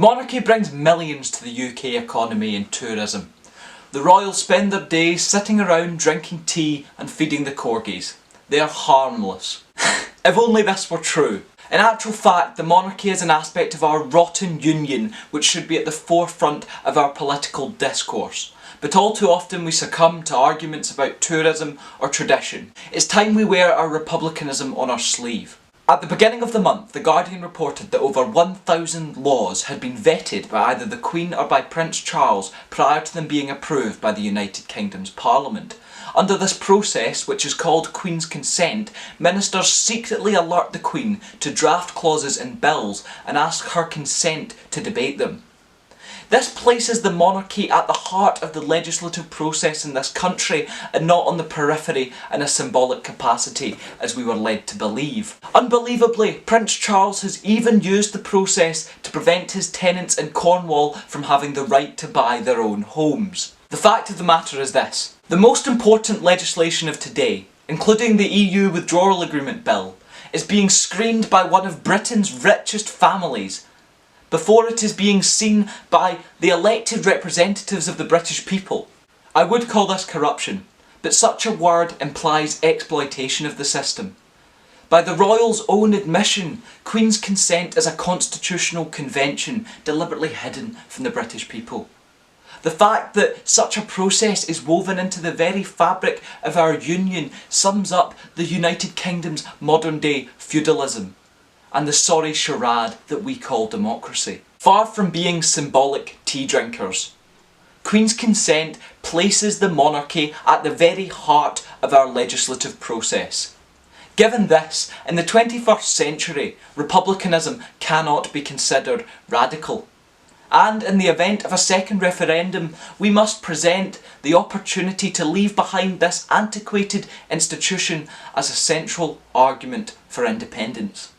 monarchy brings millions to the UK economy and tourism. The royals spend their days sitting around drinking tea and feeding the corgis. They are harmless. If only this were true. In actual fact, the monarchy is an aspect of our rotten union which should be at the forefront of our political discourse. But all too often we succumb to arguments about tourism or tradition. It's time we wear our republicanism on our sleeve. At the beginning of the month, The Guardian reported that over 1,000 laws had been vetted by either the Queen or by Prince Charles prior to them being approved by the United Kingdom's Parliament. Under this process, which is called Queen's Consent, ministers secretly alert the Queen to draft clauses in bills and ask her consent to debate them. This places the monarchy at the heart of the legislative process in this country and not on the periphery in a symbolic capacity, as we were led to believe. Unbelievably, Prince Charles has even used the process to prevent his tenants in Cornwall from having the right to buy their own homes. The fact of the matter is this: the most important legislation of today, including the EU Withdrawal Agreement Bill, is being screened by one of Britain's richest families before it is being seen by the elected representatives of the British people. I would call this corruption, but such a word implies exploitation of the system. By the royals' own admission, Queen's Consent is a constitutional convention deliberately hidden from the British people. The fact that such a process is woven into the very fabric of our union sums up the United Kingdom's modern-day feudalism and the sorry charade that we call democracy. Far from being symbolic tea drinkers, Queen's Consent places the monarchy at the very heart of our legislative process. Given this, in the 21st century, republicanism cannot be considered radical. And in the event of a second referendum, we must present the opportunity to leave behind this antiquated institution as a central argument for independence.